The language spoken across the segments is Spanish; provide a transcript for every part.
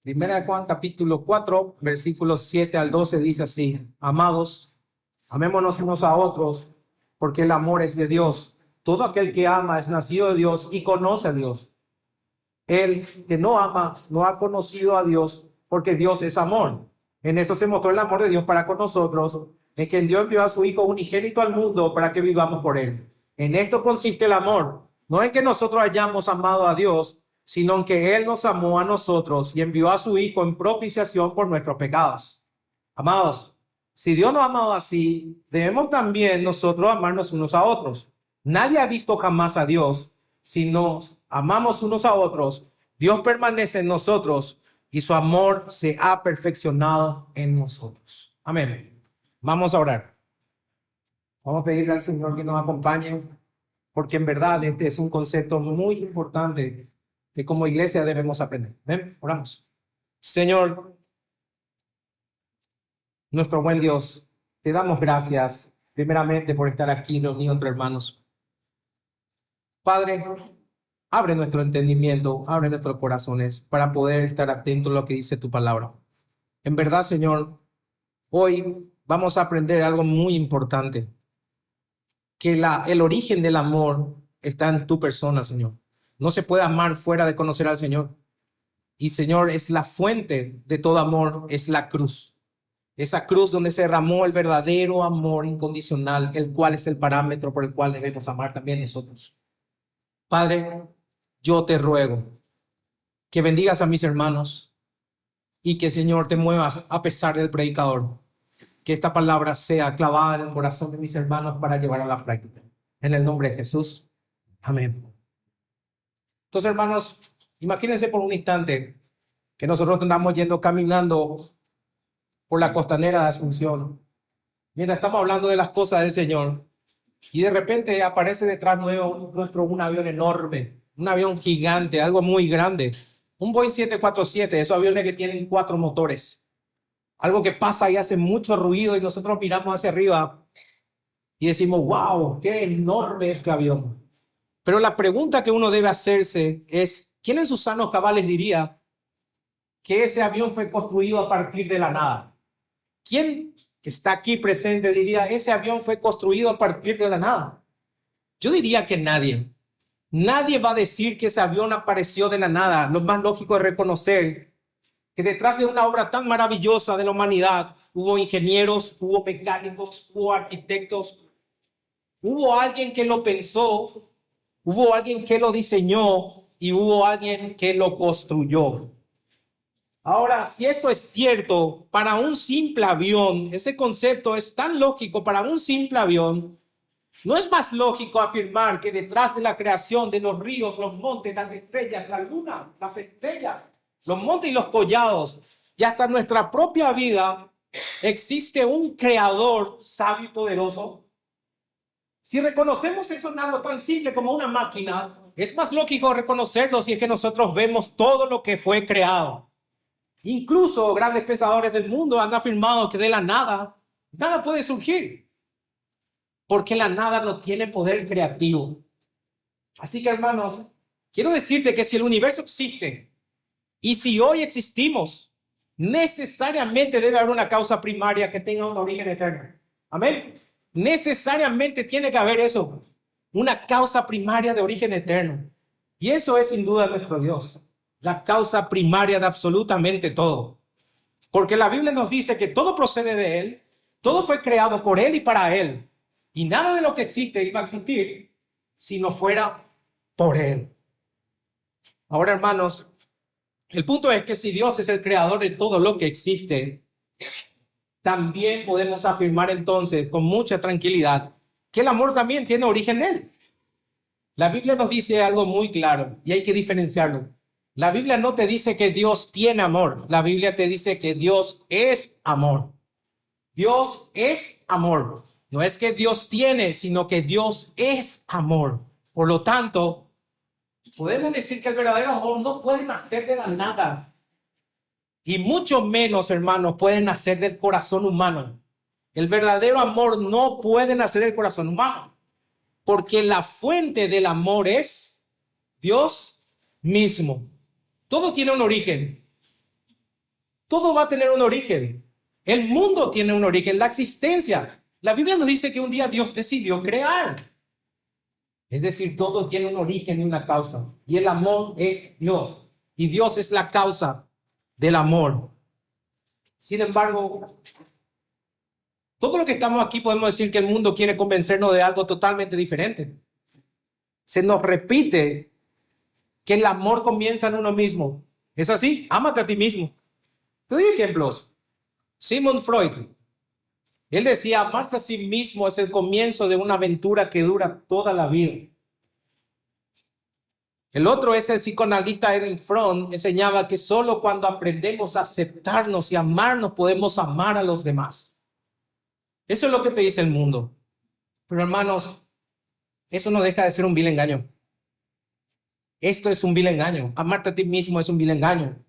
Primera de Juan capítulo 4, versículos 7 al 12 dice así: Amados, amémonos unos a otros, porque el amor es de Dios. Todo aquel que ama es nacido de Dios y conoce a Dios. El que no ama no ha conocido a Dios, porque Dios es amor. En esto se mostró el amor de Dios para con nosotros, en que Dios envió a su Hijo unigénito al mundo para que vivamos por él. En esto consiste el amor, no en que nosotros hayamos amado a Dios, sino en que Él nos amó a nosotros y envió a su Hijo en propiciación por nuestros pecados. Amados, si Dios nos ha amado así, debemos también nosotros amarnos unos a otros. Nadie ha visto jamás a Dios. Si nos amamos unos a otros, Dios permanece en nosotros y su amor se ha perfeccionado en nosotros. Amén. Vamos a orar. Vamos a pedirle al Señor que nos acompañe, porque en verdad este es un concepto muy importante que como iglesia debemos aprender. ¿Ven? Oramos. Señor, nuestro buen Dios, te damos gracias primeramente por estar aquí reunidos entre hermanos. Padre, abre nuestro entendimiento, abre nuestros corazones para poder estar atentos a lo que dice tu palabra. En verdad, Señor, hoy vamos a aprender algo muy importante, que el origen del amor está en tu persona, Señor. No se puede amar fuera de conocer al Señor. Y Señor, es la fuente de todo amor, es la cruz. Esa cruz donde se derramó el verdadero amor incondicional, el cual es el parámetro por el cual debemos amar también nosotros. Padre, yo te ruego que bendigas a mis hermanos y que, Señor, te muevas a pesar del predicador. Que esta palabra sea clavada en el corazón de mis hermanos para llevar a la práctica. En el nombre de Jesús. Amén. Entonces, hermanos, imagínense por un instante que nosotros andamos yendo caminando por la costanera de Asunción, mientras estamos hablando de las cosas del Señor, y de repente aparece detrás nuestro un avión enorme, un avión gigante, algo muy grande, un Boeing 747, esos aviones que tienen 4 motores, algo que pasa y hace mucho ruido, y nosotros miramos hacia arriba y decimos: wow, qué enorme este avión. Pero la pregunta que uno debe hacerse es: ¿quién en sus sanos cabales diría que ese avión fue construido a partir de la nada? ¿Quién que está aquí presente diría: ese avión fue construido a partir de la nada? Yo diría que nadie. Nadie va a decir que ese avión apareció de la nada. Lo más lógico es reconocer que detrás de una obra tan maravillosa de la humanidad hubo ingenieros, hubo mecánicos, hubo arquitectos, hubo alguien que lo pensó, hubo alguien que lo diseñó y hubo alguien que lo construyó. Ahora, si eso es cierto, para un simple avión, ese concepto es tan lógico para un simple avión, ¿no es más lógico afirmar que detrás de la creación de los ríos, los montes, las estrellas, la luna, las estrellas, los montes y los collados, y hasta nuestra propia vida, existe un creador sabio y poderoso? Si reconocemos eso en algo tan simple como una máquina, es más lógico reconocerlo si es que nosotros vemos todo lo que fue creado. Incluso grandes pensadores del mundo han afirmado que de la nada, nada puede surgir, porque la nada no tiene poder creativo. Así que, hermanos, quiero decirte que si el universo existe y si hoy existimos, necesariamente debe haber una causa primaria que tenga un origen eterno. Amén. Necesariamente tiene que haber eso, una causa primaria de origen eterno. Y eso es sin duda nuestro Dios, la causa primaria de absolutamente todo. Porque la Biblia nos dice que todo procede de Él, todo fue creado por Él y para Él. Y nada de lo que existe iba a existir si no fuera por Él. Ahora, hermanos, el punto es que si Dios es el creador de todo lo que existe, también podemos afirmar entonces con mucha tranquilidad que el amor también tiene origen en Él. La Biblia nos dice algo muy claro y hay que diferenciarlo. La Biblia no te dice que Dios tiene amor. La Biblia te dice que Dios es amor. Dios es amor. No es que Dios tiene, sino que Dios es amor. Por lo tanto, podemos decir que el verdadero amor no puede nacer de la nada. Y mucho menos, hermanos, puede nacer del corazón humano. El verdadero amor no puede nacer del corazón humano. Porque la fuente del amor es Dios mismo. Todo tiene un origen. Todo va a tener un origen. El mundo tiene un origen, la existencia. La Biblia nos dice que un día Dios decidió crear. Es decir, todo tiene un origen y una causa. Y el amor es Dios. Y Dios es la causa del amor. Sin embargo, todo lo que estamos aquí podemos decir que el mundo quiere convencernos de algo totalmente diferente. Se nos repite que el amor comienza en uno mismo. ¿Es así? Ámate a ti mismo. Te doy ejemplos. Sigmund Freud, él decía, amarse a sí mismo es el comienzo de una aventura que dura toda la vida. El otro es el psicoanalista Erich Fromm, enseñaba que solo cuando aprendemos a aceptarnos y amarnos podemos amar a los demás. Eso es lo que te dice el mundo. Pero hermanos, eso no deja de ser un vil engaño. Esto es un vil engaño. Amarte a ti mismo es un vil engaño.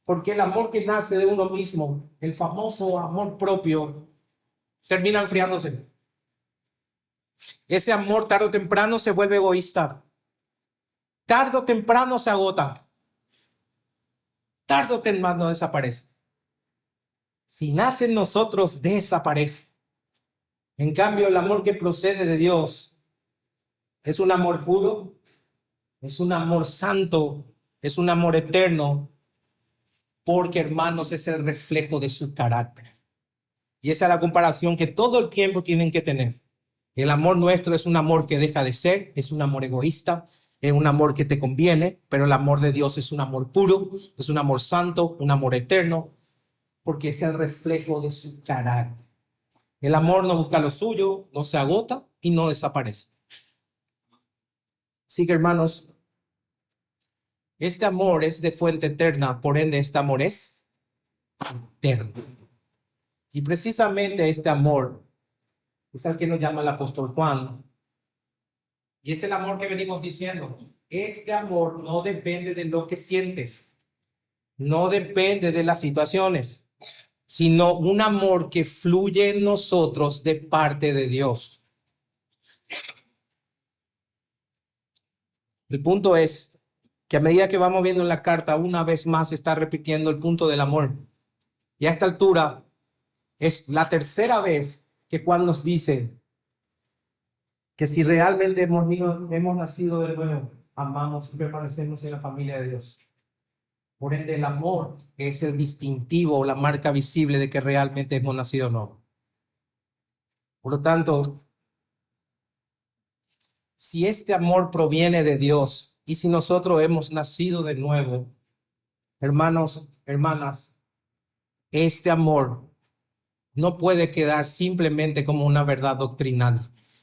Porque el amor que nace de uno mismo, el famoso amor propio, termina enfriándose. Ese amor tarde o temprano se vuelve egoísta. Tarde o temprano se agota. Tarde o temprano desaparece. Si nace en nosotros, desaparece. En cambio, el amor que procede de Dios es un amor puro, es un amor santo, es un amor eterno, porque, hermanos, es el reflejo de su carácter. Y esa es la comparación que todo el tiempo tienen que tener. El amor nuestro es un amor que deja de ser, es un amor egoísta, es un amor que te conviene, pero el amor de Dios es un amor puro, es un amor santo, un amor eterno, porque es el reflejo de su carácter. El amor no busca lo suyo, no se agota y no desaparece. Así que, hermanos, este amor es de fuente eterna, por ende este amor es eterno. Y precisamente este amor es al que nos llama el apóstol Juan. Y es el amor que venimos diciendo. Este amor no depende de lo que sientes, no depende de las situaciones, sino un amor que fluye en nosotros de parte de Dios. El punto es que a medida que vamos viendo en la carta, una vez más se está repitiendo el punto del amor. Y a esta altura es la tercera vez que Juan nos dice que si realmente hemos nacido de nuevo, amamos y permanecemos en la familia de Dios. Por ende, el amor es el distintivo, la marca visible de que realmente hemos nacido nuevo. Por lo tanto, si este amor proviene de Dios y si nosotros hemos nacido de nuevo, hermanos, hermanas, este amor no puede quedar simplemente como una verdad doctrinal,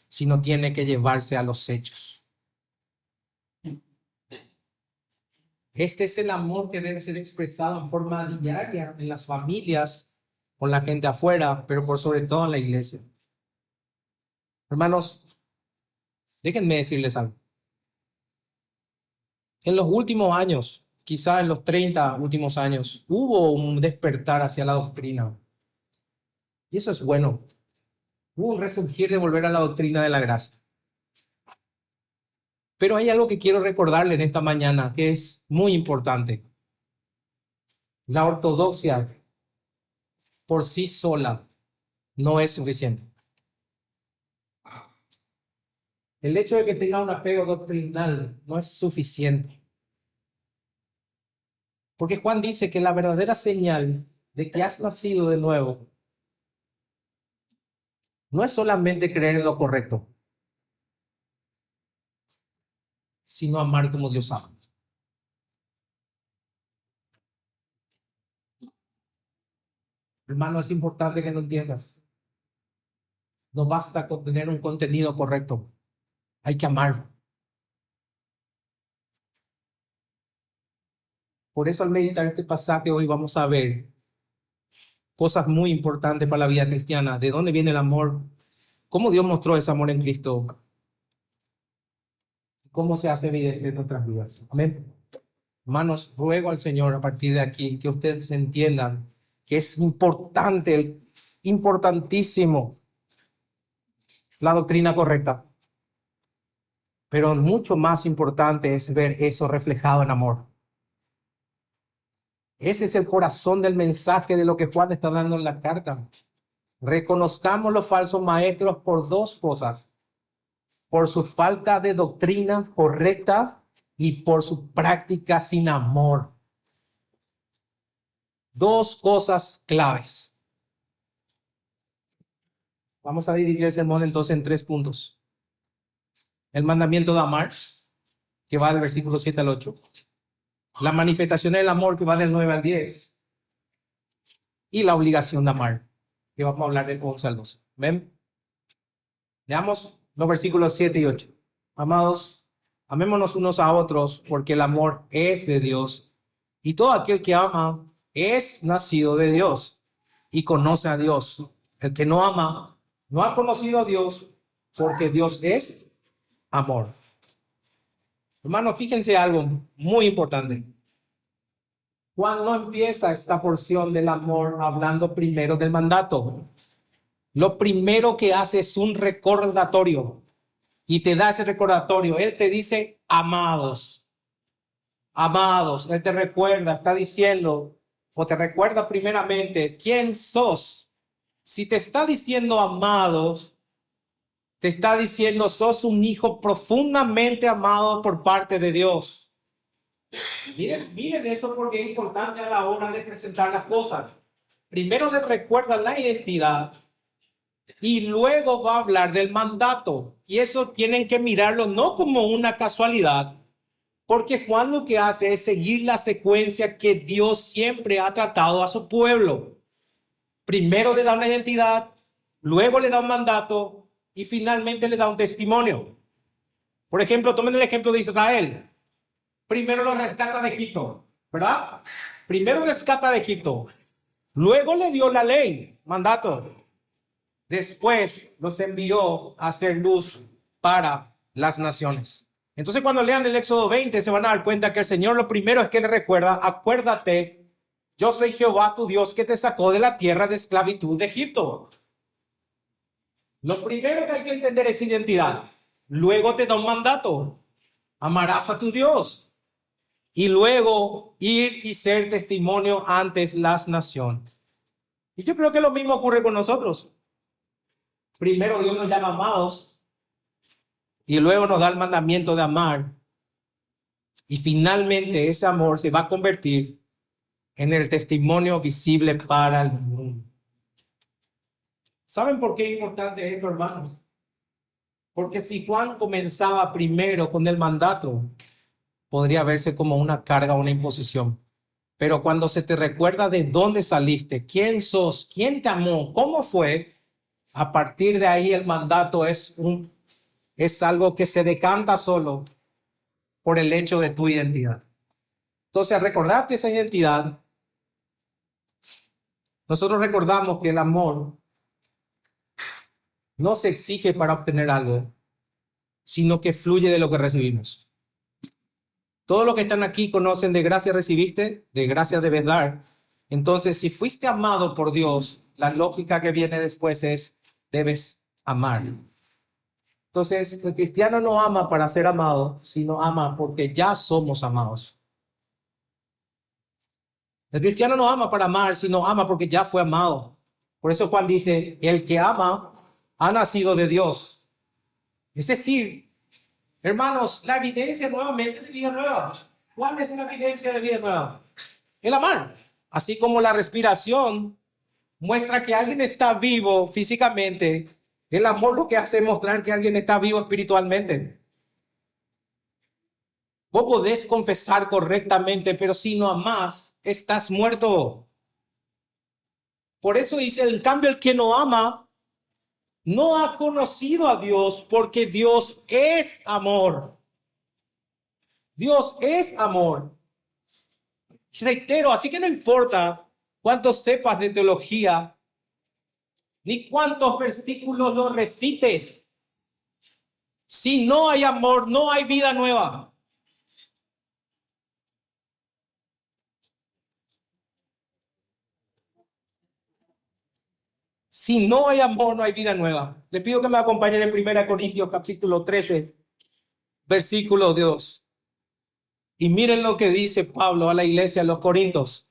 sino tiene que llevarse a los hechos. Este es el amor que debe ser expresado en forma diaria en las familias, con la gente afuera, pero por sobre todo en la iglesia. Hermanos, déjenme decirles algo. En los últimos años, quizá en los 30 últimos años, hubo un despertar hacia la doctrina. Y eso es bueno. Hubo un resurgir de volver a la doctrina de la gracia. Pero hay algo que quiero recordarle en esta mañana que es muy importante. La ortodoxia por sí sola no es suficiente. El hecho de que tenga un apego doctrinal no es suficiente. Porque Juan dice que la verdadera señal de que has nacido de nuevo no es solamente creer en lo correcto, sino amar como Dios ama. Hermano, es importante que lo entiendas. No basta con tener un contenido correcto. Hay que amarlo. Por eso al meditar este pasaje hoy vamos a ver cosas muy importantes para la vida cristiana. ¿De dónde viene el amor? ¿Cómo Dios mostró ese amor en Cristo? ¿Cómo se hace evidente en nuestras vidas? Amén. Hermanos, ruego al Señor a partir de aquí que ustedes entiendan que es importante, importantísimo la doctrina correcta. Pero mucho más importante es ver eso reflejado en amor. Ese es el corazón del mensaje de lo que Juan está dando en la carta. Reconozcamos los falsos maestros por dos cosas: por su falta de doctrina correcta y por su práctica sin amor. Dos cosas claves. Vamos a dividir el sermón entonces en 3 puntos. El mandamiento de amar, que va del versículo 7 al 8. La manifestación del amor, que va del 9 al 10. Y la obligación de amar, que vamos a hablar del 11 al 12. ¿Ven? Veamos los versículos 7 y 8. Amados, amémonos unos a otros, porque el amor es de Dios. Y todo aquel que ama es nacido de Dios y conoce a Dios. El que no ama no ha conocido a Dios, porque Dios es amor. Hermanos, fíjense algo muy importante. Juan no empieza esta porción del amor hablando primero del mandato. Lo primero que hace es un recordatorio, y te da ese recordatorio. Él te dice amados, amados. Él te recuerda, está diciendo, o te recuerda primeramente quién sos. Si te está diciendo amados, te está diciendo sos un hijo profundamente amado por parte de Dios. Miren eso, porque es importante a la hora de presentar las cosas. Primero le recuerda la identidad y luego va a hablar del mandato. Y eso tienen que mirarlo no como una casualidad, porque Juan lo que hace es seguir la secuencia que Dios siempre ha tratado a su pueblo. Primero le da una identidad, luego le da un mandato y finalmente le da un testimonio. Por ejemplo, tomen el ejemplo de Israel. Primero lo rescata de Egipto, ¿verdad? Primero rescata de Egipto, luego le dio la ley, mandato. Después los envió a hacer luz para las naciones. Entonces, cuando lean el Éxodo 20, se van a dar cuenta que el Señor lo primero es que le recuerda: acuérdate, yo soy Jehová tu Dios, que te sacó de la tierra de esclavitud de Egipto. Lo primero que hay que entender es identidad. Luego te da un mandato: amarás a tu Dios. Y luego ir y ser testimonio ante las naciones. Y yo creo que lo mismo ocurre con nosotros. Primero Dios nos llama amados, y luego nos da el mandamiento de amar. Y finalmente ese amor se va a convertir en el testimonio visible para el mundo. ¿Saben por qué es importante esto, hermanos? Porque si Juan comenzaba primero con el mandato, podría verse como una carga, una imposición. Pero cuando se te recuerda de dónde saliste, quién sos, quién te amó, cómo fue, a partir de ahí el mandato es algo que se decanta solo por el hecho de tu identidad. Entonces, al recordarte esa identidad, nosotros recordamos que el amor no se exige para obtener algo, sino que fluye de lo que recibimos. Todos los que están aquí conocen: de gracia recibiste, de gracia debes dar. Entonces, si fuiste amado por Dios, la lógica que viene después es: debes amar. Entonces, el cristiano no ama para ser amado, sino ama porque ya somos amados. El cristiano no ama para amar, sino ama porque ya fue amado. Por eso Juan dice: el que ama ha nacido de Dios. Es decir, hermanos, la evidencia nuevamente de vida nueva. ¿Cuál es la evidencia de vida nueva? El amar. Así como la respiración muestra que alguien está vivo físicamente, el amor lo que hace es mostrar que alguien está vivo espiritualmente. Vos podés confesar correctamente, pero si no amás, estás muerto. Por eso dice: en cambio, el que no ama no ha conocido a Dios, porque Dios es amor. Dios es amor. Reitero, así que no importa cuánto sepas de teología, ni cuántos versículos lo recites. Si no hay amor, no hay vida nueva. Si no hay amor, no hay vida nueva. Le pido que me acompañen en 1 Corintios capítulo 13, versículo 2. Y miren lo que dice Pablo a la iglesia de los Corintios.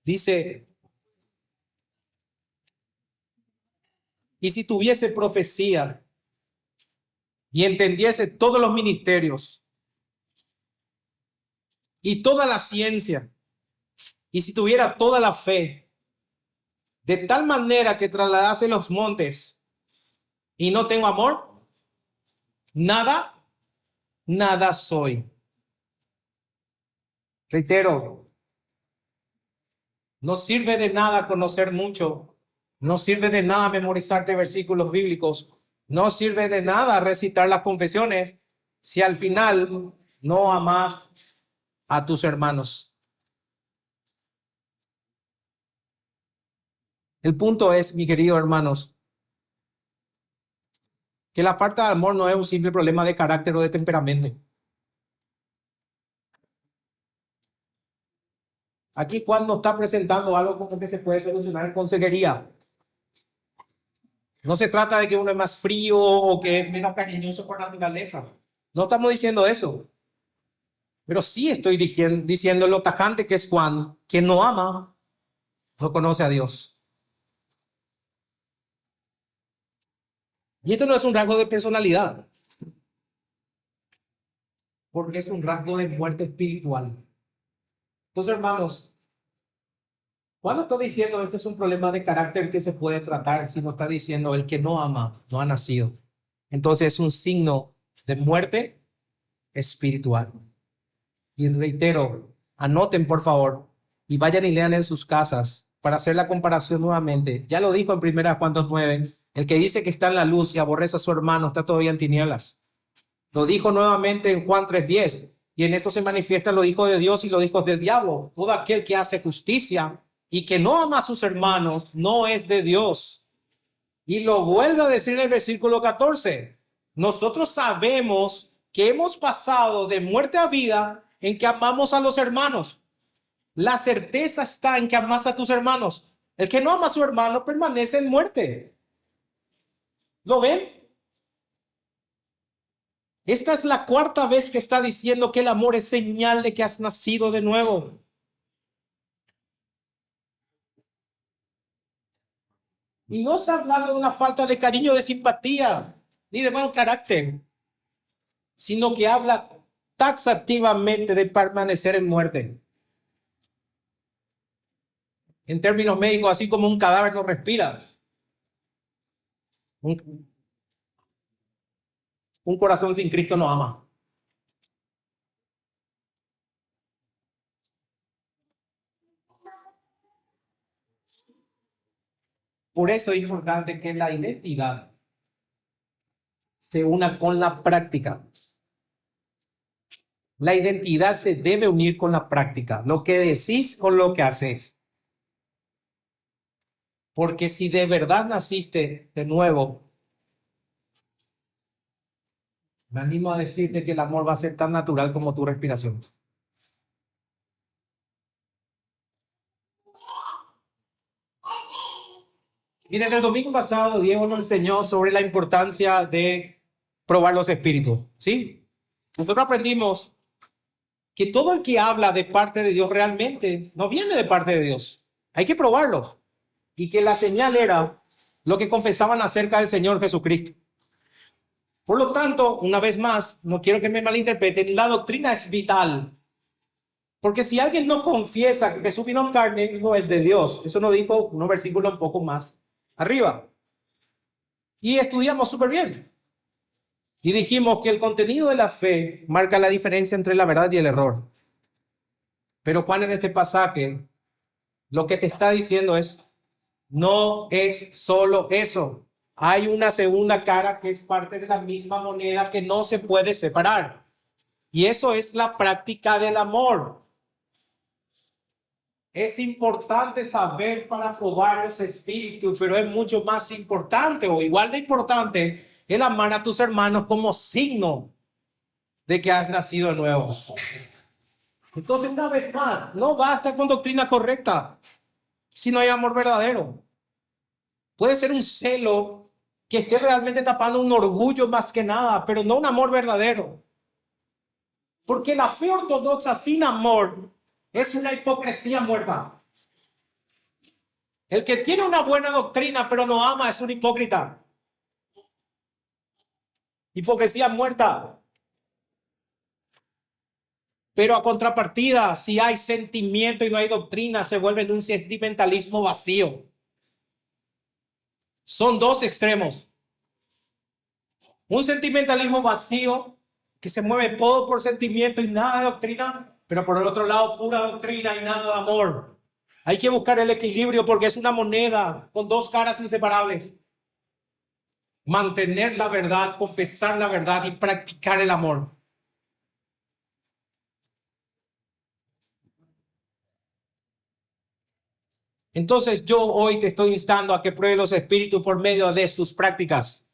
Dice, y si tuviese profecía y entendiese todos los ministerios y toda la ciencia, y si tuviera toda la fe, de tal manera que trasladase los montes y no tengo amor, nada soy. Reitero, no sirve de nada conocer mucho, no sirve de nada memorizarte versículos bíblicos, no sirve de nada recitar las confesiones si al final no amas a tus hermanos. El punto es, mis queridos hermanos, que la falta de amor no es un simple problema de carácter o de temperamento. Aquí cuando está presentando algo como que se puede solucionar en consejería. No se trata de que uno es más frío o que es menos cariñoso por naturaleza. No estamos diciendo eso. Pero sí estoy diciendo lo tajante que es Juan, quien no ama, no conoce a Dios. Y esto no es un rasgo de personalidad, porque es un rasgo de muerte espiritual. Entonces, hermanos, cuando está diciendo este es un problema de carácter que se puede tratar, si no está diciendo el que no ama, no ha nacido, entonces es un signo de muerte espiritual. Y reitero, anoten por favor y vayan y lean en sus casas para hacer la comparación nuevamente. Ya lo dijo en 1 Juan 2:9, el que dice que está en la luz y aborrece a su hermano está todavía en tinieblas. Lo dijo nuevamente en Juan 3:10, y en esto se manifiestan los hijos de Dios y los hijos del diablo. Todo aquel que hace justicia y que no ama a sus hermanos no es de Dios. Y lo vuelve a decir en el versículo 14. Nosotros sabemos que hemos pasado de muerte a vida en que amamos a los hermanos. La certeza está en que amas a tus hermanos. El que no ama a su hermano permanece en muerte. ¿Lo ven? Esta es la cuarta vez que está diciendo que el amor es señal de que has nacido de nuevo. Y no está hablando de una falta de cariño, de simpatía, ni de buen carácter, sino que habla taxativamente de permanecer en muerte. En términos médicos, así como un cadáver no respira, un corazón sin Cristo no ama. Por eso es importante que la identidad se una con la práctica. La identidad se debe unir con la práctica, lo que decís con lo que haces. Porque si de verdad naciste de nuevo, me animo a decirte que el amor va a ser tan natural como tu respiración. Miren, el domingo pasado Diego nos enseñó sobre la importancia de probar los espíritus, ¿sí? Nosotros aprendimos que todo el que habla de parte de Dios realmente no viene de parte de Dios. Hay que probarlos. Y que la señal era lo que confesaban acerca del Señor Jesucristo. Por lo tanto, una vez más, no quiero que me malinterpreten, la doctrina es vital. Porque si alguien no confiesa que Jesús vino en carne, no es de Dios. Eso nos dijo unos versículos un poco más arriba. Y estudiamos súper bien. Y dijimos que el contenido de la fe marca la diferencia entre la verdad y el error. Pero Juan en este pasaje lo que te está diciendo es, no es solo eso. Hay una segunda cara que es parte de la misma moneda que no se puede separar. Y eso es la práctica del amor. Es importante saber para probar los espíritus, pero es mucho más importante o igual de importante el amar a tus hermanos como signo de que has nacido de nuevo. Entonces, una vez más, no basta con doctrina correcta si no hay amor verdadero. Puede ser un celo que esté realmente tapando un orgullo más que nada, pero no un amor verdadero. Porque la fe ortodoxa sin amor es una hipocresía muerta. El que tiene una buena doctrina pero no ama es un hipócrita. Hipocresía muerta. Pero a contrapartida, si hay sentimiento y no hay doctrina, se vuelve en un sentimentalismo vacío. Son dos extremos. Un sentimentalismo vacío que se mueve todo por sentimiento y nada de doctrina, pero por el otro lado pura doctrina y nada de amor. Hay que buscar el equilibrio porque es una moneda con dos caras inseparables. Mantener la verdad, confesar la verdad y practicar el amor. Entonces yo hoy te estoy instando a que pruebes los espíritus por medio de sus prácticas.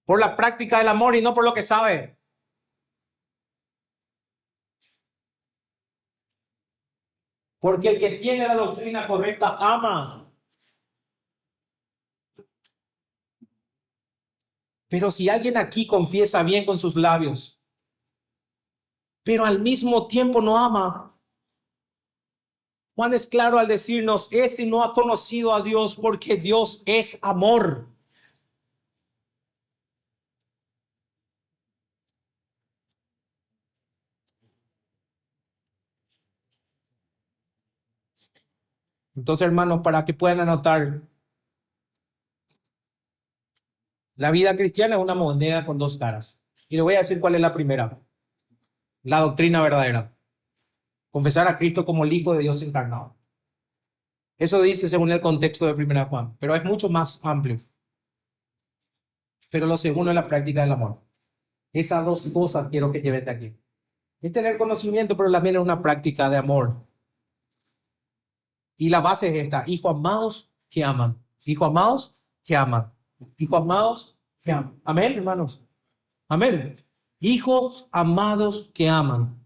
Por la práctica del amor y no por lo que sabe. Porque el que tiene la doctrina correcta ama. Pero si alguien aquí confiesa bien con sus labios, pero al mismo tiempo no ama, Juan es claro al decirnos, ese no ha conocido a Dios porque Dios es amor. Entonces, hermanos, para que puedan anotar, la vida cristiana es una moneda con dos caras. Y le voy a decir cuál es la primera. La doctrina verdadera. Confesar a Cristo como el Hijo de Dios encarnado. Eso dice según el contexto de 1 Juan, pero es mucho más amplio. Pero lo segundo es la práctica del amor. Esas dos cosas quiero que lleven de aquí. Es tener conocimiento, pero también es una práctica de amor. Y la base es esta: hijos amados que aman. Hijos amados que aman. Hijos amados que aman. Amén, hermanos. Amén. Hijos amados que aman.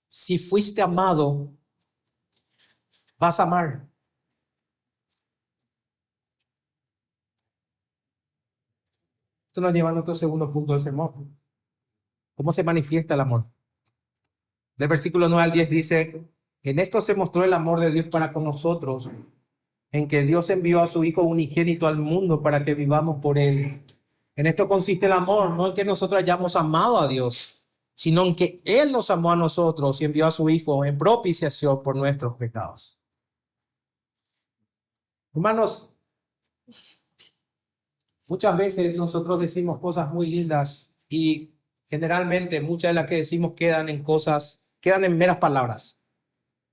Si fuiste amado, vas a amar. Esto nos lleva a nuestro segundo punto del sermón. ¿Cómo se manifiesta el amor? Del versículo 9 al 10 dice: en esto se mostró el amor de Dios para con nosotros, en que Dios envió a su Hijo unigénito al mundo para que vivamos por Él. En esto consiste el amor, no en que nosotros hayamos amado a Dios, sino en que Él nos amó a nosotros y envió a su Hijo en propiciación por nuestros pecados. Hermanos, muchas veces nosotros decimos cosas muy lindas y generalmente muchas de las que decimos quedan en meras palabras.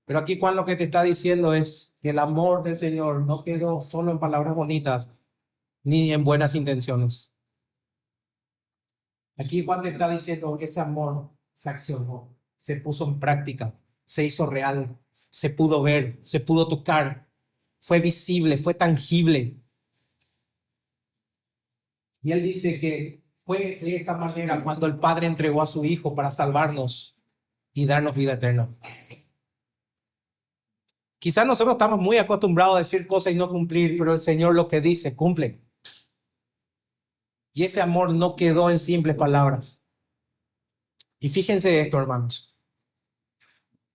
Pero aquí Juan lo que te está diciendo es que el amor del Señor no quedó solo en palabras bonitas ni en buenas intenciones. Aquí Juan te está diciendo que ese amor se accionó, se puso en práctica, se hizo real, se pudo ver, se pudo tocar, fue visible, fue tangible. Y él dice que fue de esa manera cuando el Padre entregó a su Hijo para salvarnos y darnos vida eterna. Quizás nosotros estamos muy acostumbrados a decir cosas y no cumplir, pero el Señor lo que dice, cumple. Y ese amor no quedó en simples palabras. Y fíjense esto, hermanos.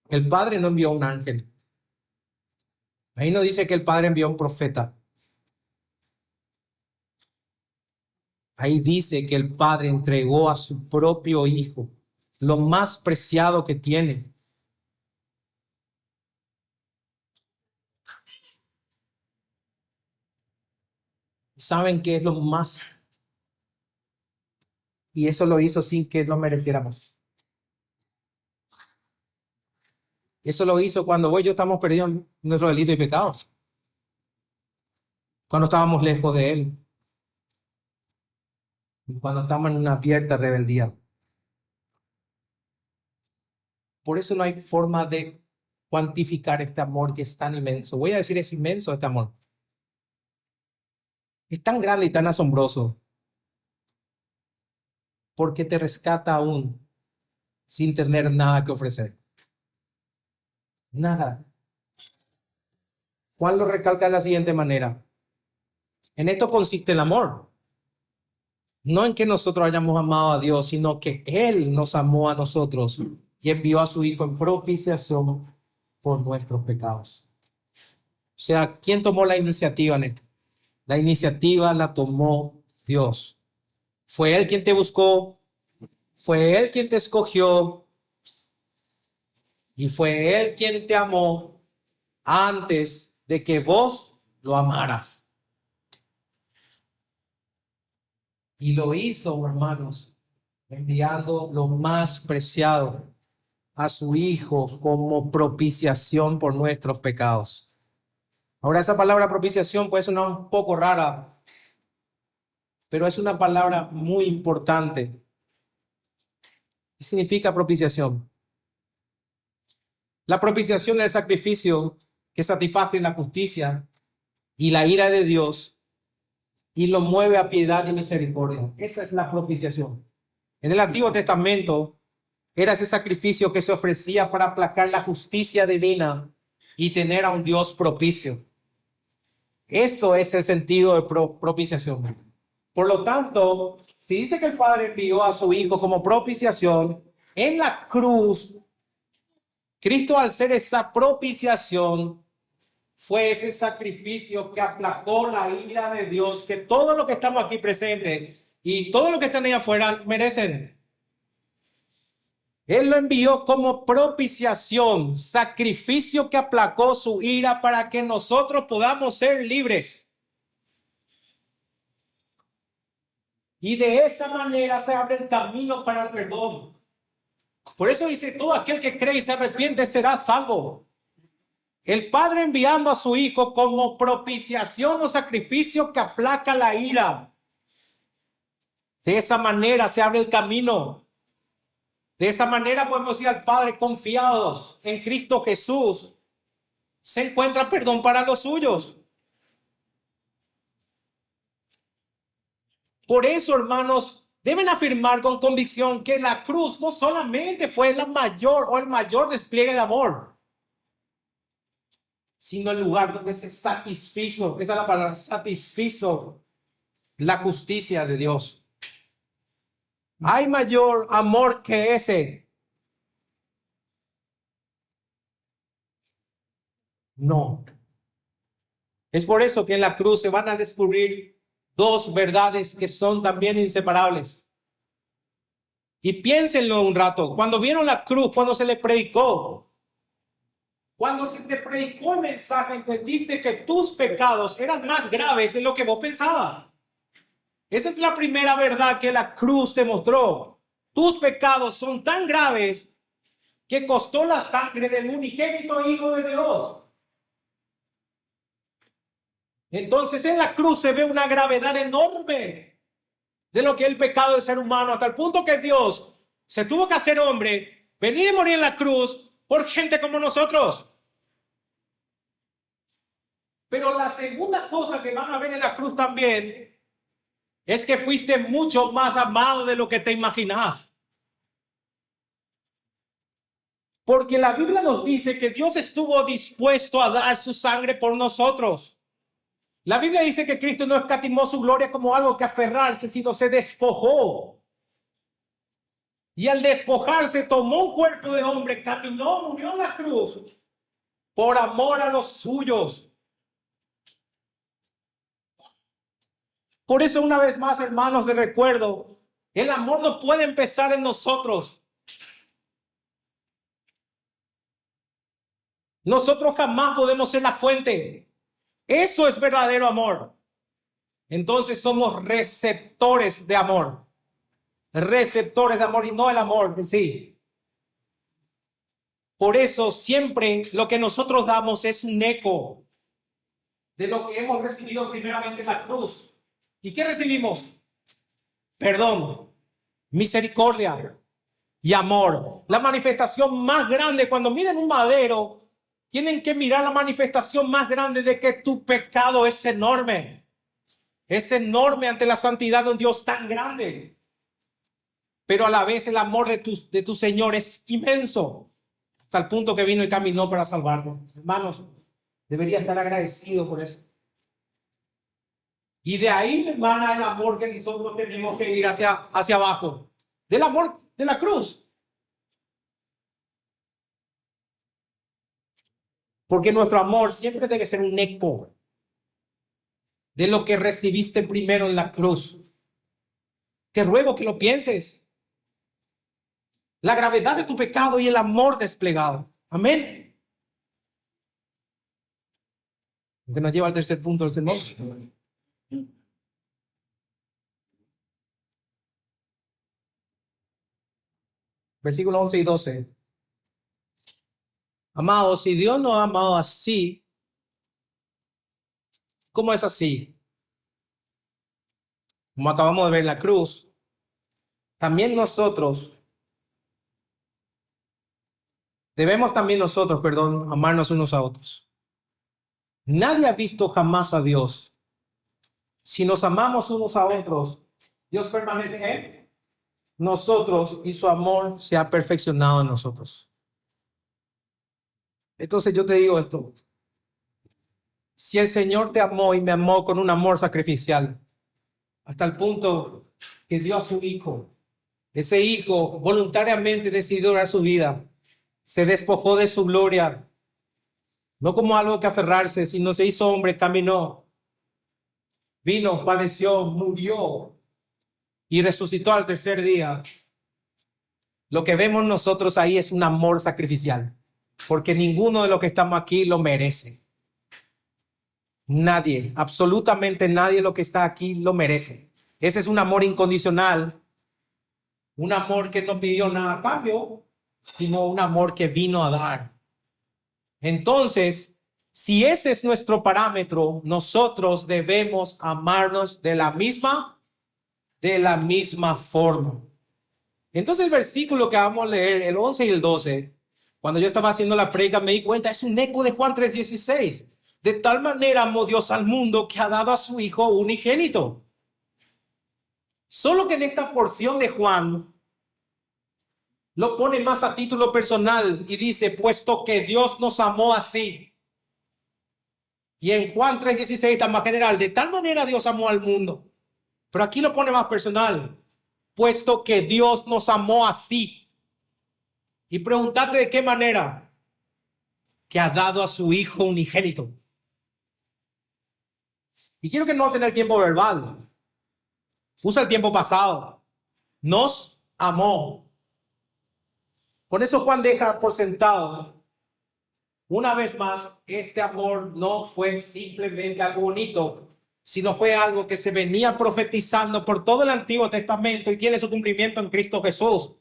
El Padre no envió un ángel. Ahí no dice que el Padre envió un profeta. Ahí dice que el Padre entregó a su propio Hijo, lo más preciado que tiene. ¿Saben qué es lo más? Y eso lo hizo sin que lo mereciéramos. Eso lo hizo cuando vos y yo estamos perdidos en nuestros delitos y pecados. Cuando estábamos lejos de Él. Y cuando estamos en una abierta rebeldía. Por eso no hay forma de cuantificar este amor que es tan inmenso. Voy a decir, es inmenso este amor. Es tan grande y tan asombroso. Porque te rescata aún sin tener nada que ofrecer. Nada. Juan lo recalca de la siguiente manera. En esto consiste el amor. No en que nosotros hayamos amado a Dios, sino que Él nos amó a nosotros y envió a su Hijo en propiciación por nuestros pecados. O sea, ¿quién tomó la iniciativa en esto? La iniciativa la tomó Dios. Fue Él quien te buscó, fue Él quien te escogió y fue Él quien te amó antes de que vos lo amaras. Y lo hizo, hermanos, enviando lo más preciado a su Hijo como propiciación por nuestros pecados. Ahora, esa palabra propiciación puede sonar un poco rara, pero es una palabra muy importante. ¿Qué significa propiciación? La propiciación es el sacrificio que satisface la justicia y la ira de Dios y lo mueve a piedad y misericordia. Esa es la propiciación. En el Antiguo Testamento era ese sacrificio que se ofrecía para aplacar la justicia divina y tener a un Dios propicio. Eso es el sentido de propiciación. Por lo tanto, si dice que el Padre envió a su Hijo como propiciación, en la cruz, Cristo, al ser esa propiciación, fue ese sacrificio que aplacó la ira de Dios, que todos los que estamos aquí presentes y todos los que están ahí afuera merecen. Él lo envió como propiciación, sacrificio que aplacó su ira para que nosotros podamos ser libres. Y de esa manera se abre el camino para el perdón. Por eso dice, todo aquel que cree y se arrepiente será salvo. El Padre enviando a su Hijo como propiciación o sacrificio que aplaca la ira. De esa manera se abre el camino. De esa manera podemos ir al Padre confiados en Cristo Jesús. Se encuentra perdón para los suyos. Por eso, hermanos, deben afirmar con convicción que la cruz no solamente fue la mayor o el mayor despliegue de amor, sino el lugar donde se satisfizo, esa es la palabra, satisfizo la justicia de Dios. ¿Hay mayor amor que ese? No. Es por eso que en la cruz se van a descubrir dos verdades que son también inseparables. Y piénsenlo un rato. Cuando vieron la cruz, cuando se le predicó, cuando se te predicó el mensaje, entendiste que tus pecados eran más graves de lo que vos pensabas. Esa es la primera verdad que la cruz te mostró. Tus pecados son tan graves que costó la sangre del unigénito Hijo de Dios. Entonces en la cruz se ve una gravedad enorme de lo que es el pecado del ser humano, hasta el punto que Dios se tuvo que hacer hombre, venir y morir en la cruz por gente como nosotros. Pero la segunda cosa que van a ver en la cruz también es que fuiste mucho más amado de lo que te imaginas. Porque la Biblia nos dice que Dios estuvo dispuesto a dar su sangre por nosotros. La Biblia dice que Cristo no escatimó su gloria como algo que aferrarse, sino se despojó. Y al despojarse tomó un cuerpo de hombre, caminó, murió en la cruz por amor a los suyos. Por eso, una vez más, hermanos, les recuerdo, el amor no puede empezar en nosotros. Nosotros jamás podemos ser la fuente. Eso es verdadero amor. Entonces somos receptores de amor. Receptores de amor y no el amor en sí. Por eso siempre lo que nosotros damos es un eco de lo que hemos recibido primeramente en la cruz. ¿Y qué recibimos? Perdón, misericordia y amor. La manifestación más grande, cuando miren un madero, tienen que mirar la manifestación más grande de que tu pecado es enorme. Es enorme ante la santidad de un Dios tan grande. Pero a la vez el amor de tu Señor es inmenso. Hasta el punto que vino y caminó para salvarnos. Hermanos, debería estar agradecido por eso. Y de ahí emana el amor que nosotros tenemos que ir hacia abajo. Del amor de la cruz. Porque nuestro amor siempre debe ser un eco de lo que recibiste primero en la cruz. Te ruego que lo pienses. La gravedad de tu pecado y el amor desplegado. Amén. Que nos lleva al tercer punto del sermón. Versículos 11 y 12. Amados, si Dios nos ha amado así, ¿cómo es así? Como acabamos de ver en la cruz, también nosotros debemos amarnos unos a otros. Nadie ha visto jamás a Dios. Si nos amamos unos a otros, Dios permanece en él. Nosotros y su amor se ha perfeccionado en nosotros. Entonces yo te digo esto. Si el Señor te amó y me amó con un amor sacrificial, hasta el punto que dio a su hijo, ese hijo voluntariamente decidió dar su vida, se despojó de su gloria, no como algo que aferrarse, sino se hizo hombre, caminó, vino, padeció, murió y resucitó al tercer día. Lo que vemos nosotros ahí es un amor sacrificial, porque ninguno de los que estamos aquí lo merece. Nadie, absolutamente nadie de lo que está aquí lo merece. Ese es un amor incondicional, un amor que no pidió nada a cambio, sino un amor que vino a dar. Entonces, si ese es nuestro parámetro, nosotros debemos amarnos de la misma forma. Entonces el versículo que vamos a leer, el 11 y el 12, cuando yo estaba haciendo la predica me di cuenta, es un eco de Juan 3:16. De tal manera amó Dios al mundo que ha dado a su Hijo unigénito. Solo que en esta porción de Juan lo pone más a título personal y dice, puesto que Dios nos amó así. Y en Juan 3:16 está más general, de tal manera Dios amó al mundo. Pero aquí lo pone más personal, puesto que Dios nos amó así. Y pregúntate de qué manera, que ha dado a su Hijo unigénito. Y quiero que no tenga el tiempo verbal. Usa el tiempo pasado. Nos amó. Por eso Juan deja por sentado, una vez más, este amor no fue simplemente algo bonito, sino fue algo que se venía profetizando por todo el Antiguo Testamento y tiene su cumplimiento en Cristo Jesús.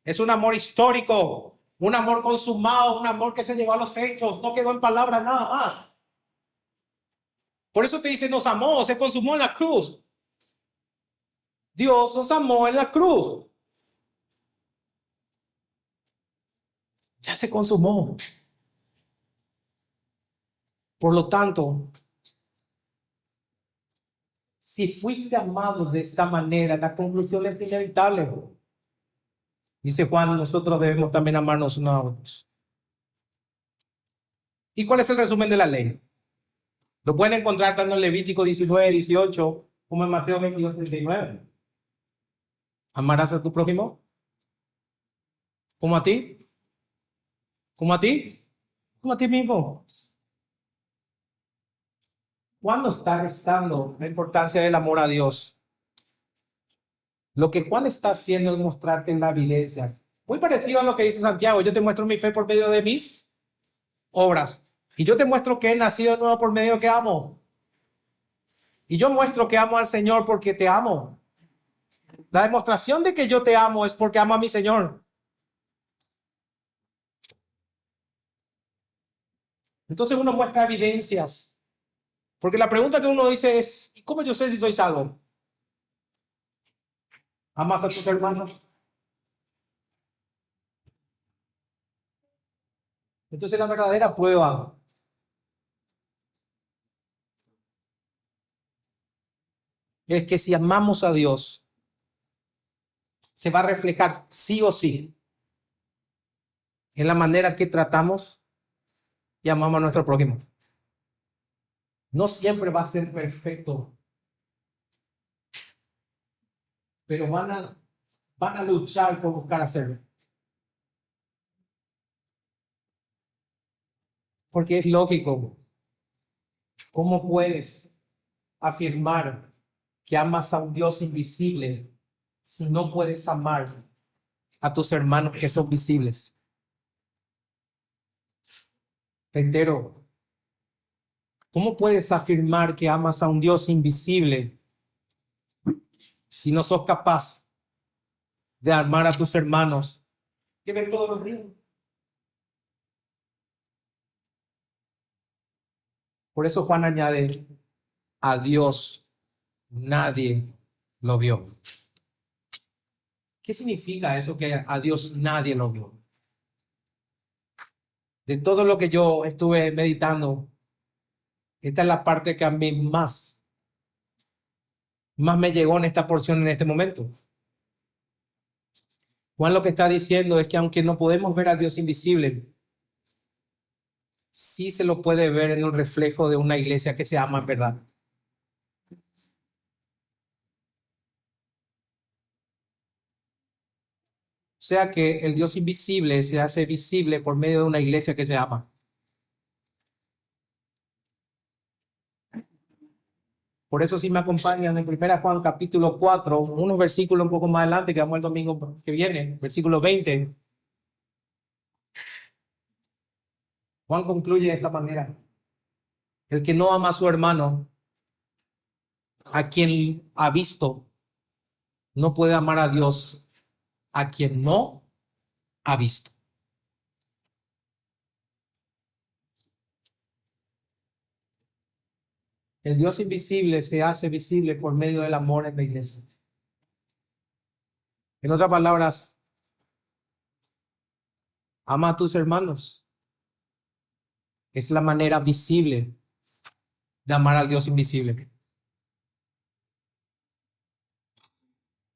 Es un amor histórico, un amor consumado, un amor que se llevó a los hechos, no quedó en palabras nada más. Por eso te dice, nos amó, se consumó en la cruz. Dios nos amó en la cruz. Ya se consumó. Por lo tanto, si fuiste amado de esta manera, la conclusión es inevitable. Dice Juan, nosotros debemos también amarnos unos a otros. ¿Y cuál es el resumen de la ley? Lo pueden encontrar tanto en Levítico 19:18 como en Mateo 22:39. ¿Amarás a tu prójimo? ¿Como a ti? ¿Como a ti? ¿Como a ti mismo? ¿Cuándo está restando la importancia del amor a Dios? Lo que Juan está haciendo es mostrarte en la evidencia. Muy parecido a lo que dice Santiago. Yo te muestro mi fe por medio de mis obras. Y yo te muestro que he nacido de nuevo por medio que amo. Y yo muestro que amo al Señor porque te amo. La demostración de que yo te amo es porque amo a mi Señor. Entonces uno muestra evidencias. Porque la pregunta que uno dice es, ¿y cómo yo sé si soy salvo? ¿Amas a tus hermanos? Entonces la verdadera prueba es que si amamos a Dios, se va a reflejar sí o sí en la manera que tratamos y amamos a nuestro prójimo. No siempre va a ser perfecto, pero van a luchar por buscar hacerlo. Porque es lógico. ¿Cómo puedes afirmar que amas a un Dios invisible si no puedes amar a tus hermanos que son visibles? Reitero, ¿cómo puedes afirmar que amas a un Dios invisible si no sos capaz de amar a tus hermanos que ven todos los días? Por eso Juan añade, a Dios nadie lo vio. ¿Qué significa eso que a Dios nadie lo vio? De todo lo que yo estuve meditando, esta es la parte que a mí más me llegó en esta porción en este momento. Juan lo que está diciendo es que aunque no podemos ver a Dios invisible, sí se lo puede ver en el reflejo de una iglesia que se ama en verdad. O sea que el Dios invisible se hace visible por medio de una iglesia que se ama. Por eso si me acompañan en 1 Juan capítulo 4, unos versículos un poco más adelante, que vamos el domingo que viene, versículo 20. Juan concluye de esta manera. El que no ama a su hermano, a quien ha visto, no puede amar a Dios, a quien no ha visto. El Dios invisible se hace visible por medio del amor en la iglesia. En otras palabras, ama a tus hermanos. Es la manera visible de amar al Dios invisible.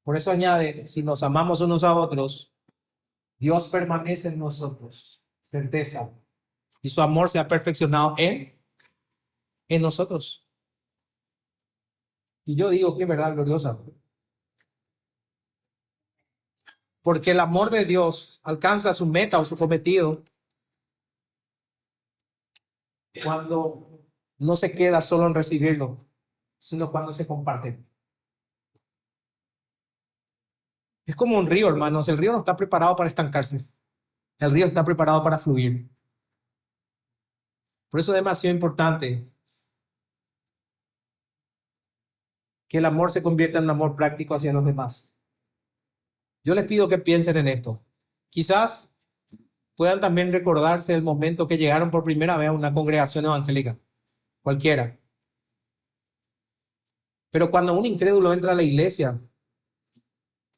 Por eso añade, si nos amamos unos a otros, Dios permanece en nosotros, certeza, y su amor se ha perfeccionado en nosotros. Y yo digo que es verdad gloriosa. Porque el amor de Dios alcanza su meta o su cometido cuando no se queda solo en recibirlo, sino cuando se comparte. Es como un río, hermanos. El río no está preparado para estancarse. El río está preparado para fluir. Por eso es demasiado importante que el amor se convierta en un amor práctico hacia los demás. Yo les pido que piensen en esto. Quizás puedan también recordarse el momento que llegaron por primera vez a una congregación evangélica, cualquiera. Pero cuando un incrédulo entra a la iglesia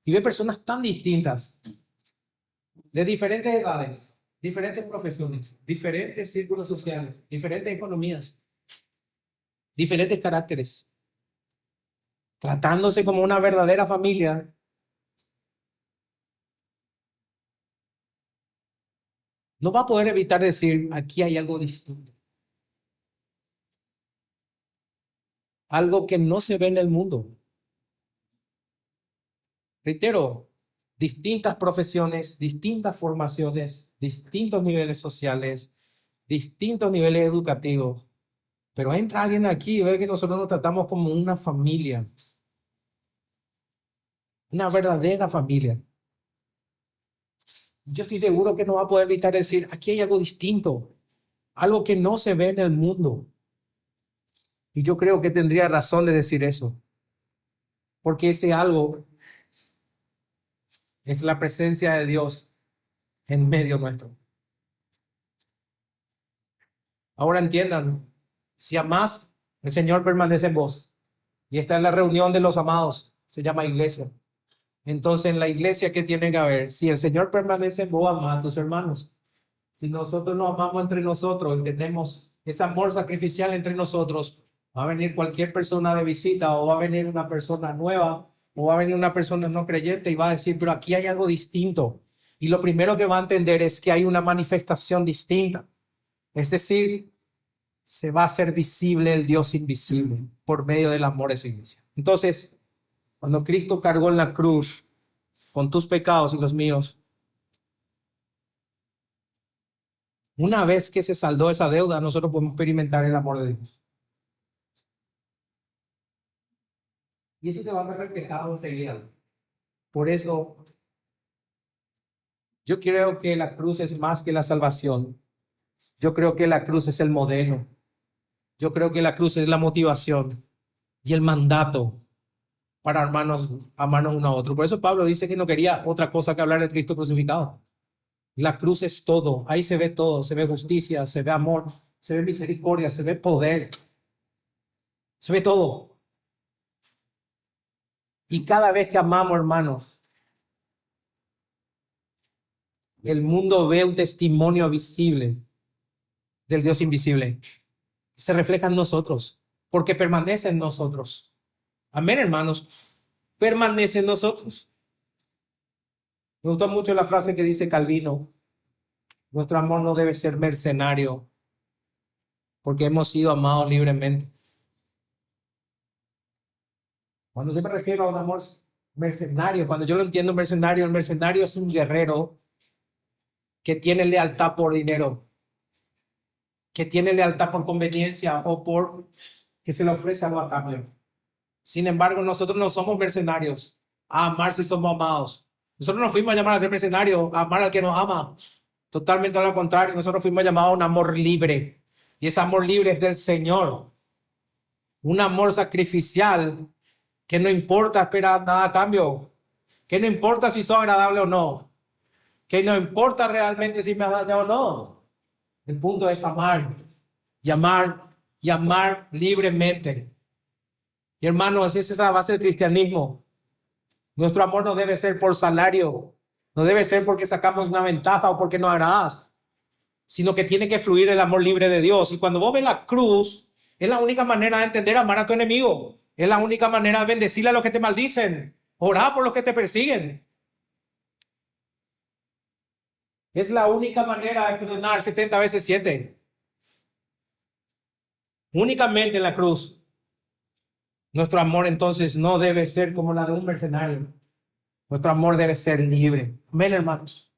y ve personas tan distintas, de diferentes edades, diferentes profesiones, diferentes círculos sociales, diferentes economías, diferentes caracteres, tratándose como una verdadera familia, no va a poder evitar decir, aquí hay algo distinto. Algo que no se ve en el mundo. Reitero, distintas profesiones, distintas formaciones, distintos niveles sociales, distintos niveles educativos. Pero entra alguien aquí y ve que nosotros nos tratamos como una familia. Una verdadera familia. Yo estoy seguro que no va a poder evitar decir, aquí hay algo distinto, algo que no se ve en el mundo. Y yo creo que tendría razón de decir eso, porque ese algo es la presencia de Dios en medio nuestro. Ahora entiendan, si amás, el Señor permanece en vos. Y esta es la reunión de los amados, se llama iglesia. Entonces, en la iglesia, ¿qué tiene que haber? Si el Señor permanece en vos, amá a tus hermanos. Si nosotros nos amamos entre nosotros y tenemos ese amor sacrificial entre nosotros, va a venir cualquier persona de visita o va a venir una persona nueva o va a venir una persona no creyente y va a decir, pero aquí hay algo distinto. Y lo primero que va a entender es que hay una manifestación distinta. Es decir, se va a hacer visible el Dios invisible por medio del amor de su iglesia. Entonces, cuando Cristo cargó en la cruz con tus pecados y los míos, Una vez que se saldó esa deuda, nosotros podemos experimentar el amor de Dios. Y eso se va a ver reflejado enseguida. Por eso, yo creo que la cruz es más que la salvación. Yo creo que la cruz es el modelo. Yo creo que la cruz es la motivación y el mandato para amarnos uno a otro. Por eso Pablo dice que no quería otra cosa que hablar de Cristo crucificado. La cruz es todo. Ahí se ve todo. Se ve justicia, se ve amor, se ve misericordia, se ve poder. Se ve todo. Y cada vez que amamos, hermanos, el mundo ve un testimonio visible del Dios invisible. Se refleja en nosotros, porque permanece en nosotros. Amén, hermanos. Permanece en nosotros. Me gustó mucho la frase que dice Calvino: nuestro amor no debe ser mercenario, porque hemos sido amados libremente. Cuando yo me refiero a un amor mercenario, cuando yo lo entiendo mercenario, el mercenario es un guerrero que tiene lealtad por dinero, que tiene lealtad por conveniencia o por que se le ofrece algo a cambio. Sin embargo, nosotros no somos mercenarios a amar si somos amados. Nosotros no fuimos a llamar a ser mercenarios, a amar al que nos ama. Totalmente a lo contrario, nosotros fuimos llamados a un amor libre. Y ese amor libre es del Señor. Un amor sacrificial que no importa esperar nada a cambio. Que no importa si soy agradable o no. Que no importa realmente si me ha dañado o no. El punto es amar. Y amar y amar libremente. Y hermanos, esa es la base del cristianismo. Nuestro amor no debe ser por salario. No debe ser porque sacamos una ventaja o porque nos agradas, sino que tiene que fluir el amor libre de Dios. Y cuando vos ves la cruz, es la única manera de entender amar a tu enemigo. Es la única manera de bendecirle a los que te maldicen. Orar por los que te persiguen. Es la única manera de perdonar 70 veces 7. Únicamente en la cruz. Nuestro amor entonces no debe ser como la de un mercenario. Nuestro amor debe ser libre. Amén, hermanos.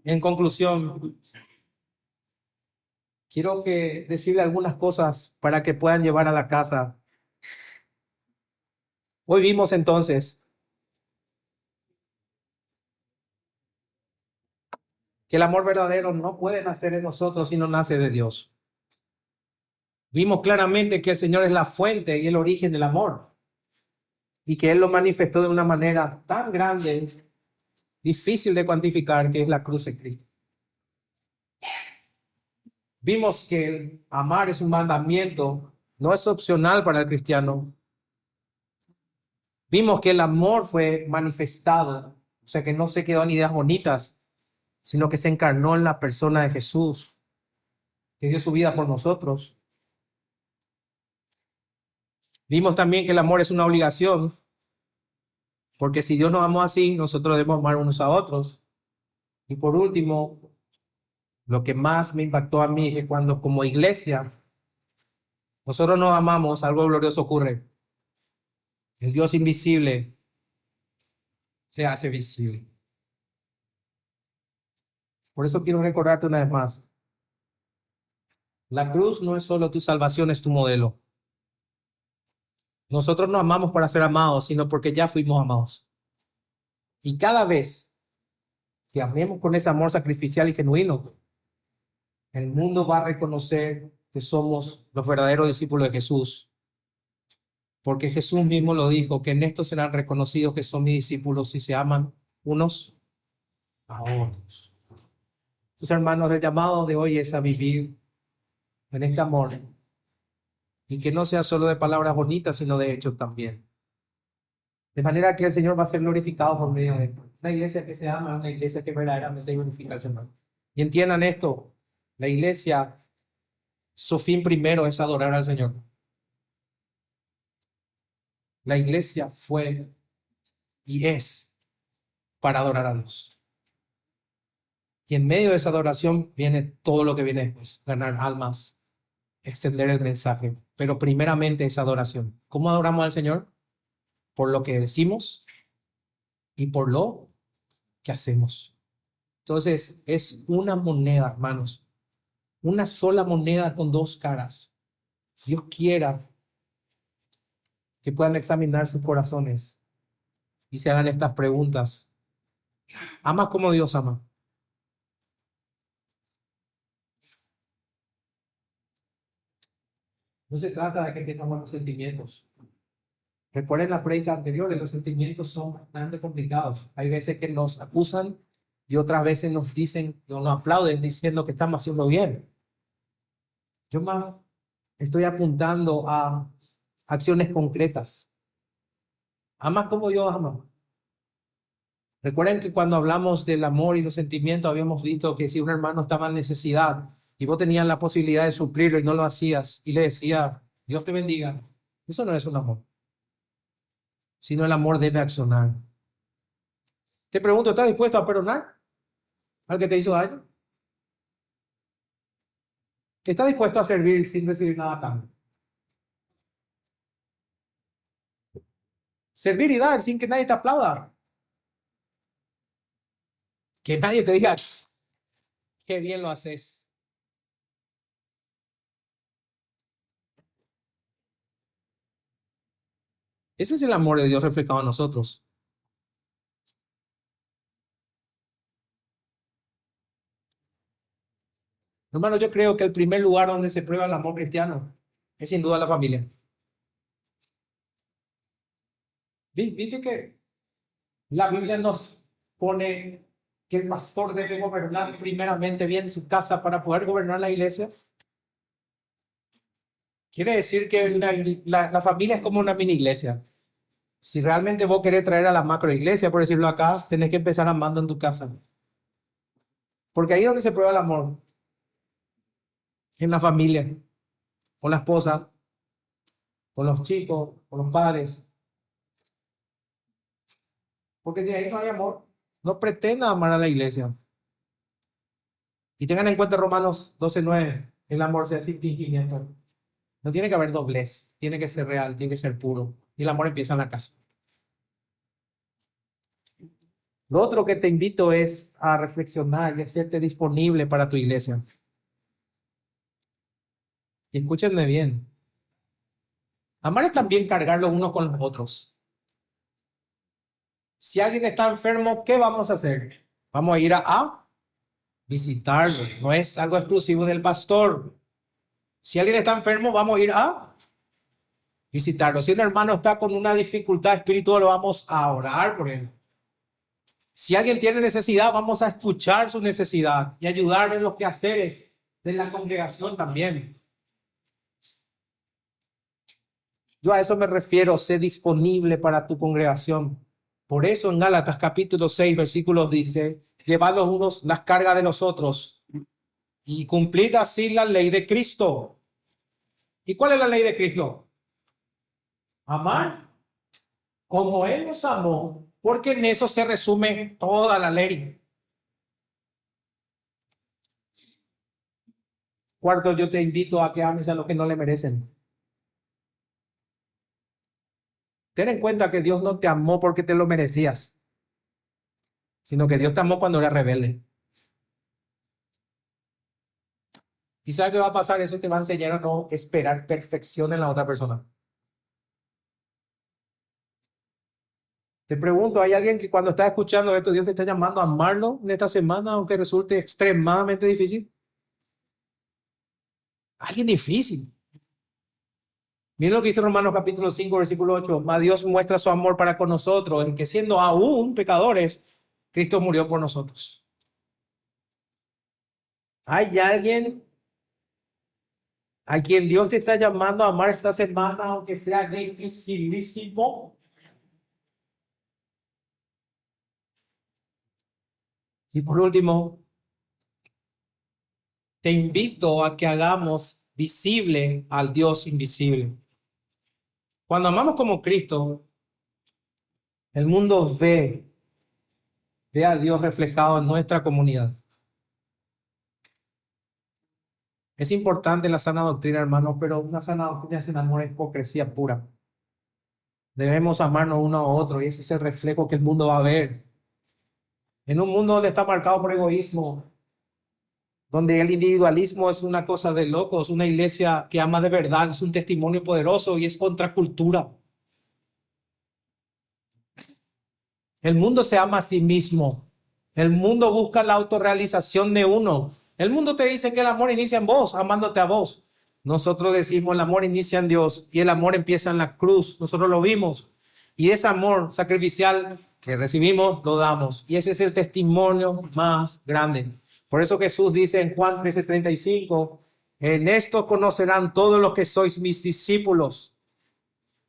En conclusión, quiero decirle algunas cosas para que puedan llevar a la casa. Hoy vimos entonces que el amor verdadero no puede nacer en nosotros si no nace de Dios. Vimos claramente que el Señor es la fuente y el origen del amor, y que Él lo manifestó de una manera tan grande, difícil de cuantificar, que es la cruz de Cristo. Vimos que el amar es un mandamiento, no es opcional para el cristiano. Vimos que el amor fue manifestado, o sea que no se quedó en ideas bonitas, sino que se encarnó en la persona de Jesús, que dio su vida por nosotros. Vimos también que el amor es una obligación, porque si Dios nos amó así, nosotros debemos amar unos a otros. Y por último, lo que más me impactó a mí es que cuando como iglesia nosotros nos amamos, algo glorioso ocurre. El Dios invisible se hace visible. Por eso quiero recordarte una vez más: la cruz no es solo tu salvación, es tu modelo. Nosotros no amamos para ser amados, sino porque ya fuimos amados. Y cada vez que amemos con ese amor sacrificial y genuino, el mundo va a reconocer que somos los verdaderos discípulos de Jesús. Porque Jesús mismo lo dijo, que en esto serán reconocidos que son mis discípulos si se aman unos a otros. Entonces, hermanos, el llamado de hoy es a vivir en este amor, y que no sea solo de palabras bonitas, sino de hechos también. De manera que el Señor va a ser glorificado por medio de esto. Una iglesia que se ama, una iglesia que verdaderamente glorifica al Señor. Y entiendan esto: la iglesia, su fin primero es adorar al Señor. La iglesia fue y es para adorar a Dios. Y en medio de esa adoración viene todo lo que viene después: ganar almas, extender el mensaje. Pero primeramente es adoración. ¿Cómo adoramos al Señor? Por lo que decimos y por lo que hacemos. Entonces es una moneda, hermanos, una sola moneda con dos caras. Dios quiera que puedan examinar sus corazones y se hagan estas preguntas. ¿Amas como Dios ama? No se trata de que tengamos los sentimientos. Recuerden la prédica anterior, los sentimientos son bastante complicados. Hay veces que nos acusan y otras veces nos dicen o nos aplauden diciendo que estamos haciendo bien. Yo más estoy apuntando a acciones concretas. ¿Amas como Dios ama? Recuerden que cuando hablamos del amor y los sentimientos habíamos visto que si un hermano estaba en necesidad y vos tenías la posibilidad de suplirlo y no lo hacías y le decías, Dios te bendiga, eso no es un amor, sino el amor debe accionar. Te pregunto, ¿estás dispuesto a perdonar al que te hizo daño? ¿Estás dispuesto a servir sin recibir nada a cambio? Servir y dar sin que nadie te aplauda. Que nadie te diga, qué bien lo haces. Ese es el amor de Dios reflejado en nosotros. Hermano, yo creo que el primer lugar donde se prueba el amor cristiano es sin duda la familia. Viste que la Biblia nos pone que el pastor debe gobernar primeramente bien su casa para poder gobernar la iglesia. Quiere decir que la familia es como una mini iglesia. Si realmente vos querés traer a la macro iglesia, por decirlo acá, tenés que empezar amando en tu casa. Porque ahí es donde se prueba el amor. En la familia, con la esposa, con los chicos, con los padres. Porque si ahí no hay amor, no pretenda amar a la iglesia. Y tengan en cuenta Romanos 12:9, el amor sea sin fingimiento. No tiene que haber doblez, tiene que ser real, tiene que ser puro. Y el amor empieza en la casa. Lo otro que te invito es a reflexionar y hacerte disponible para tu iglesia. Y escúchenme bien. Amar es también cargar los unos con los otros. Si alguien está enfermo, ¿qué vamos a hacer? Vamos a ir a visitarlo. No es algo exclusivo del pastor. Si alguien está enfermo, vamos a ir a visitarlo. Si un hermano está con una dificultad espiritual, vamos a orar por él. Si alguien tiene necesidad, vamos a escuchar su necesidad y ayudarle en los quehaceres de la congregación también. Yo a eso me refiero, sé disponible para tu congregación. Por eso en Gálatas capítulo 6, versículos dice, llevad los unos las cargas de los otros y cumplid así la ley de Cristo. ¿Y cuál es la ley de Cristo? Amar como Él nos amó, porque en eso se resume toda la ley. Cuarto, yo te invito a que ames a los que no le merecen. Ten en cuenta que Dios no te amó porque te lo merecías, sino que Dios te amó cuando eras rebelde. ¿Y sabes qué va a pasar? Eso te va a enseñar a no esperar perfección en la otra persona. Te pregunto, ¿hay alguien que cuando está escuchando esto, Dios te está llamando a amarlo en esta semana, aunque resulte extremadamente difícil? Alguien difícil. Miren lo que dice Romanos capítulo 5, versículo 8. Mas Dios muestra su amor para con nosotros, en que siendo aún pecadores, Cristo murió por nosotros. ¿Hay alguien a quien Dios te está llamando a amar esta semana, aunque sea dificilísimo? Y por último, te invito a que hagamos visible al Dios invisible. Cuando amamos como Cristo, el mundo ve a Dios reflejado en nuestra comunidad. Es importante la sana doctrina, hermano, pero una sana doctrina sin amor es hipocresía pura. Debemos amarnos uno a otro y ese es el reflejo que el mundo va a ver. En un mundo donde está marcado por egoísmo, donde el individualismo es una cosa de locos, una iglesia que ama de verdad, es un testimonio poderoso y es contracultura. El mundo se ama a sí mismo. El mundo busca la autorrealización de uno. El mundo te dice que el amor inicia en vos, amándote a vos. Nosotros decimos el amor inicia en Dios y el amor empieza en la cruz. Nosotros lo vimos. Y ese amor sacrificial que recibimos, lo damos. Y ese es el testimonio más grande. Por eso Jesús dice en Juan 13:35, en esto conocerán todos los que sois mis discípulos,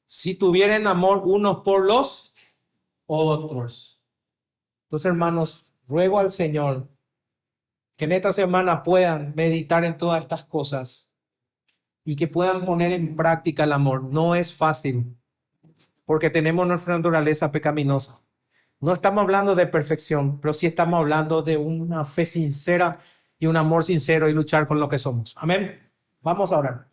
si tuvieren amor unos por los otros. Entonces, hermanos, ruego al Señor que en esta semana puedan meditar en todas estas cosas y que puedan poner en práctica el amor. No es fácil, porque tenemos nuestra naturaleza pecaminosa. No estamos hablando de perfección, pero sí estamos hablando de una fe sincera y un amor sincero y luchar con lo que somos. Amén. Vamos a orar.